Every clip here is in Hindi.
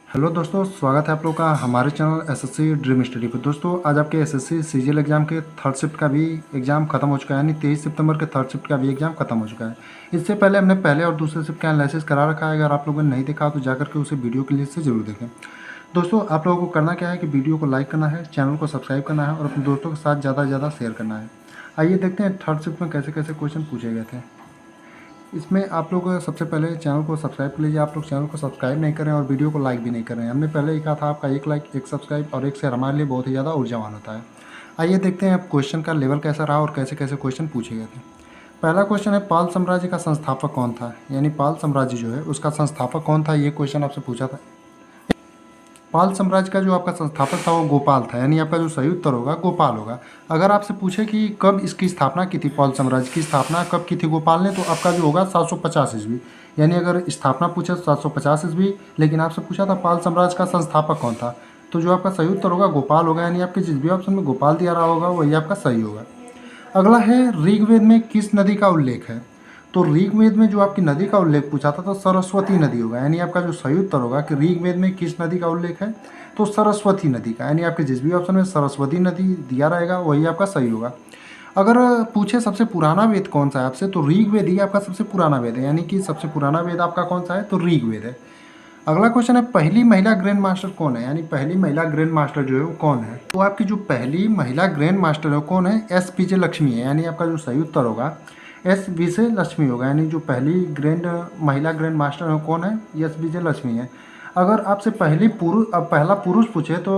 हेलो दोस्तों, स्वागत है आप लोगों का हमारे चैनल एसएससी ड्रीम स्टडी पर। दोस्तों आज आपके एसएससी सीजीएल एग्जाम के थर्ड शिफ्ट का भी एग्जाम खत्म हो चुका है, यानी 23 सितंबर के थर्ड शिफ्ट का भी एग्जाम खत्म हो चुका है। इससे पहले हमने पहले और दूसरे शिफ्ट का एनालिसिस करा रखा है। अगर आप लोगों ने नहीं देखा तो जाकर के उसे वीडियो के लिए से जरूर देखें। दोस्तों आप लोगों को करना क्या है कि वीडियो को लाइक करना है, चैनल को सब्सक्राइब करना है और अपने दोस्तों के साथ ज़्यादा से ज़्यादा शेयर करना है। आइए देखते हैं थर्ड शिफ्ट में कैसे कैसे क्वेश्चन पूछे गए थे। इसमें आप लोग सबसे पहले चैनल को सब्सक्राइब कर लीजिए। आप लोग चैनल को सब्सक्राइब नहीं करें और वीडियो को लाइक भी नहीं करें। हमने पहले ही कहा था आपका एक लाइक, एक सब्सक्राइब और एक शेयर हमारे लिए बहुत ही ज़्यादा ऊर्जावान होता है। आइए देखते हैं अब क्वेश्चन का लेवल कैसा रहा और कैसे कैसे क्वेश्चन पूछे गए थे। पहला क्वेश्चन है, पाल साम्राज्य का संस्थापक कौन था? यानी पाल साम्राज्य जो है उसका संस्थापक कौन था, ये क्वेश्चन आपसे पूछा था। पाल साम्राज्य का जो आपका संस्थापक था वो गोपाल था, यानी आपका जो सही उत्तर होगा गोपाल होगा। अगर आपसे पूछे कि कब इसकी स्थापना की थी, पाल साम्राज्य की स्थापना कब की थी गोपाल ने, तो आपका जो होगा 750 ईस्वी। यानी अगर स्थापना पूछे तो 750 ईस्वी, लेकिन आपसे पूछा था पाल साम्राज्य का संस्थापक कौन था, तो जो आपका सही उत्तर होगा गोपाल होगा। यानी आपके जिस भी ऑप्शन में गोपाल दिया रहा होगा वही आपका सही होगा। अगला है, ऋग्वेद में किस नदी का उल्लेख है? तो ऋग्वेद में जो आपकी नदी का उल्लेख पूछा था तो सरस्वती नदी होगा। यानी आपका जो सही उत्तर होगा कि ऋग्वेद में किस नदी का उल्लेख है, तो सरस्वती नदी का। यानी आपके जिस भी ऑप्शन में सरस्वती नदी दिया रहेगा वही आपका सही होगा। अगर पूछे सबसे पुराना वेद कौन सा है आपसे, तो ऋग्वेद ही आपका सबसे पुराना वेद है। यानी कि सबसे पुराना वेद आपका कौन सा है, तो ऋग्वेद है। अगला क्वेश्चन है, पहली महिला ग्रैंड मास्टर कौन है? यानी पहली महिला ग्रैंड मास्टर जो है वो कौन है? तो आपकी जो पहली महिला ग्रैंड मास्टर है वो कौन है? एस विजय लक्ष्मी है। यानी आपका जो सही उत्तर होगा एस विजय लक्ष्मी होगा। यानी जो पहली महिला ग्रैंड मास्टर है कौन है? एस विजय लक्ष्मी है। अगर आपसे पहला पुरुष पूछे तो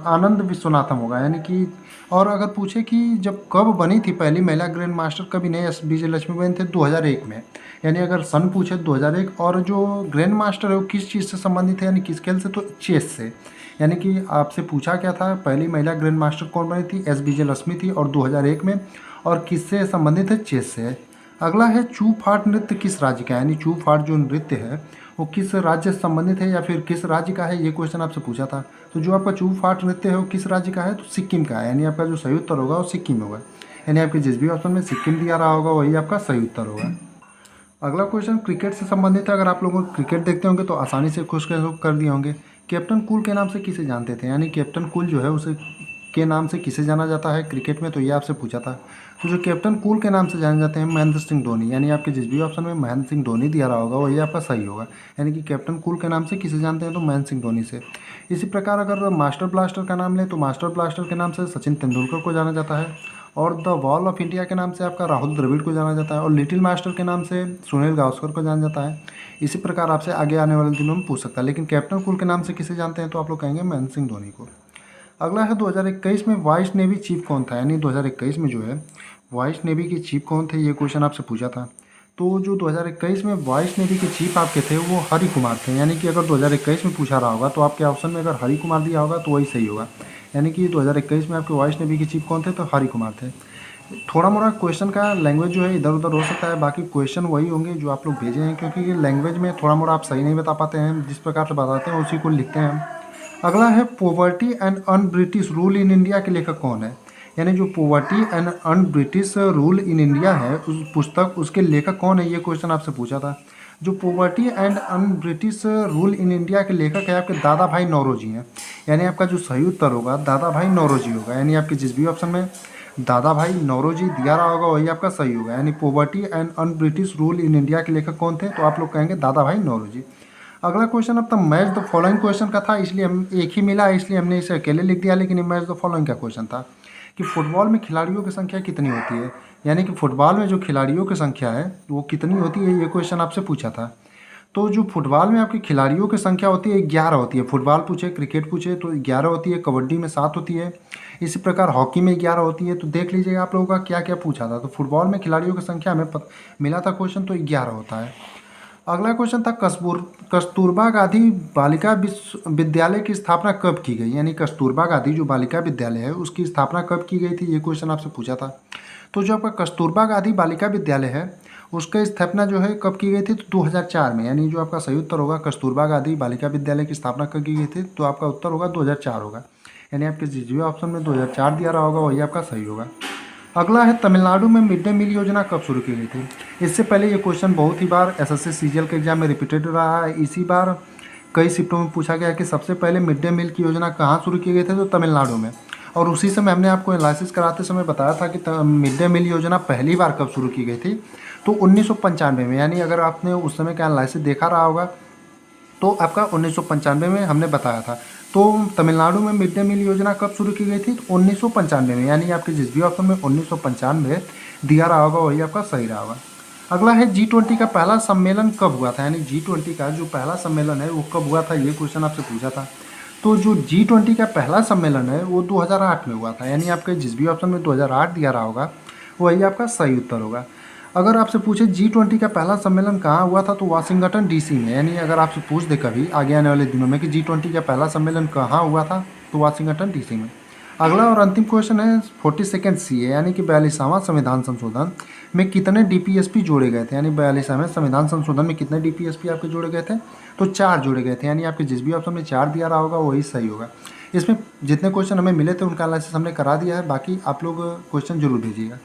आनंद विश्वनाथम होगा। यानी कि और अगर पूछे कि जब कब बनी थी पहली महिला ग्रैंड मास्टर, कभी नहीं, एस विजय लक्ष्मी बने थे 2001 में। यानी अगर सन पूछे 2001, और जो ग्रैंड मास्टर है वो किस चीज़ से संबंधित है, यानी किस खेल से, तो चेस से। यानी कि आपसे पूछा क्या था, पहली महिला ग्रैंड मास्टर कौन बनी थी? एस विजय लक्ष्मी थी, और 2001 में, और किससे संबंधित है? चेस से। अगला है, चू फाट नृत्य किस राज्य का है? यानी चू फाट जो नृत्य है वो किस राज्य से संबंधित है या फिर किस राज्य का है, ये क्वेश्चन आपसे पूछा था। तो जो आपका चू फाट नृत्य है वो किस राज्य का है, तो सिक्किम का है। यानी आपका जो सही उत्तर होगा वो सिक्किम होगा। यानी आपके जिस भी ऑप्शन में सिक्किम दिया रहा होगा वही आपका सही उत्तर होगा। अगला क्वेश्चन क्रिकेट से संबंधित है। अगर आप लोगों को क्रिकेट देखते होंगे तो आसानी से क्वेश्चन कर दिए होंगे। कैप्टन कूल के नाम से किसे जानते थे? यानी कैप्टन कूल जो है उसे के नाम से किसे जाना जाता है क्रिकेट में, तो ये आपसे पूछा था। तो जो कैप्टन कूल के नाम से जाने जाते हैं महेंद्र सिंह धोनी। यानी आपके जिस भी ऑप्शन में महेंद्र सिंह धोनी दिया रहा होगा वही आपका सही होगा। यानी कि कैप्टन कूल के नाम से किसे जानते हैं, तो महेंद्र सिंह धोनी से। इसी प्रकार अगर मास्टर ब्लास्टर का नाम लें तो मास्टर ब्लास्टर के नाम से सचिन तेंदुलकर को जाना जाता है, और द वॉल ऑफ इंडिया के नाम से आपका राहुल द्रविड़ को जाना जाता है, और लिटिल मास्टर के नाम से सुनील गावस्कर को जाना जाता है। इसी प्रकार आपसे आगे आने वाले दिनों में पूछ सकता है। लेकिन कैप्टन कूल के नाम से किसे जानते हैं, तो आप लोग कहेंगे महेंद्र सिंह धोनी को। अगला है, 2021 में वाइस नेवी चीफ कौन था? यानी 2021 में जो है वाइस नेवी के चीफ कौन थे, ये क्वेश्चन आपसे पूछा था। तो जो 2021 में वाइस नेवी के चीफ आपके थे वो हरि कुमार थे। यानी कि अगर 2021 में पूछा रहा होगा तो आपके ऑप्शन में अगर हरि कुमार दिया होगा तो वही सही होगा। यानी कि 2021 में आपके वाइस नेवी के चीफ कौन थे, तो हरि कुमार थे। थोड़ा मोड़ा क्वेश्चन का लैंग्वेज जो है इधर उधर हो सकता है, बाकी क्वेश्चन वही होंगे जो आप लोग भेजे हैं, क्योंकि लैंग्वेज में थोड़ा मोड़ा आप सही नहीं बता पाते हैं, जिस प्रकार से बताते हैं उसी को लिखते हैं हम। अगला है, poverty and un British rule in India के लेखक कौन है? यानी जो poverty and un British rule in India है उस पुस्तक, उसके लेखक कौन है, ये क्वेश्चन आपसे पूछा था। जो poverty and un British rule in India के लेखक है आपके दादा भाई नौरोजी हैं। यानी आपका जो सही उत्तर होगा दादा भाई नौरोजी होगा। यानी आपके जिस भी ऑप्शन में दादा भाई नौरोजी दिया रहा होगा वही आपका सही होगा। यानी poverty and un British rule in India के लेखक कौन थे, तो आप लोग कहेंगे दादा भाई नौरोजी। अगला क्वेश्चन अब तक मैच द फॉलोइंग क्वेश्चन का था, इसलिए हम एक ही मिला है इसलिए हमने इसे अकेले लिख दिया, लेकिन ये मैच द फॉलोइंग का क्वेश्चन था कि फुटबॉल में खिलाड़ियों की संख्या कितनी होती है। यानी कि फुटबॉल में जो खिलाड़ियों की संख्या है वो कितनी होती है, ये क्वेश्चन आपसे पूछा था। तो जो फुटबॉल में आपकी खिलाड़ियों की संख्या होती है 11 होती है। फुटबॉल पूछे, क्रिकेट पूछे तो 11 होती है, कबड्डी में 7 होती है, इसी प्रकार हॉकी में 11 होती है। तो देख लीजिएगा आप लोगों का क्या क्या पूछा था। तो फुटबॉल में खिलाड़ियों की संख्या हमें मिला था क्वेश्चन, तो 11 होता है। अगला क्वेश्चन था, कस्तूरबा गांधी बालिका विद्यालय की स्थापना कब की गई? यानी कस्तूरबा गांधी जो बालिका विद्यालय है उसकी स्थापना कब की गई थी, ये क्वेश्चन आपसे पूछा था। तो जो आपका कस्तूरबा गांधी बालिका विद्यालय है उसका स्थापना जो है कब की गई थी, तो 2004 में। यानी जो आपका सही उत्तर होगा कस्तूरबा गांधी बालिका विद्यालय की स्थापना कब की गई थी, तो आपका उत्तर होगा 2004 होगा। यानी आपके जिस भी ऑप्शन में 2004 दिया रहा होगा वही आपका सही होगा। अगला है, तमिलनाडु में मिड डे मील योजना कब शुरू की गई थी? इससे पहले ये क्वेश्चन बहुत ही बार एसएससी सीजीएल के एग्जाम में रिपीटेड रहा है। इसी बार कई शिफ्टों में पूछा गया है कि सबसे पहले मिड डे मील की योजना कहाँ शुरू किए गए थे, तो तमिलनाडु में। और उसी समय हमने आपको एनालिसिस कराते समय बताया था कि मिड डे मील योजना पहली बार कब शुरू की गई थी, तो 1995 में। यानी अगर आपने उस समय का एनालिसिस देखा रहा होगा तो आपका 1995 में हमने बताया था। तो तमिलनाडु में मिड डे मील योजना कब शुरू की गई थी, तो 1995 में। यानी आपके जिस भी ऑप्शन में 1995 दिया रहा होगा वही आपका सही रहा होगा। अगला है G20 का पहला सम्मेलन कब हुआ था, यानी G20 का जो पहला सम्मेलन है वो कब हुआ था, ये क्वेश्चन आपसे पूछा था। तो जो G20 का पहला सम्मेलन है वो 2008 में हुआ था। यानी आपके जिस भी ऑप्शन में 2008 दिया रहा होगा वही आपका सही उत्तर होगा। अगर आपसे पूछे G20 का पहला सम्मेलन कहाँ हुआ था, तो वाशिंगटन DC में। यानी अगर आपसे पूछ दे कभी आगे आने वाले दिनों में कि G20 का पहला सम्मेलन कहाँ हुआ था, तो वाशिंगटन DC में। अगला और अंतिम क्वेश्चन है 42nd CA यानी कि 42वां संविधान संशोधन में कितने DPSP जोड़े गए थे। यानी 42वें संविधान संशोधन में कितने DPSP आपके जोड़े गए थे, तो 4 जोड़े गए थे। यानी आपके जिस भी ऑप्शन में 4 दिया रहा होगा वही सही होगा। इसमें जितने क्वेश्चन हमें मिले थे उनका एनालिसिस हमने करा दिया है, बाकी आप लोग क्वेश्चन जरूर भेजिएगा।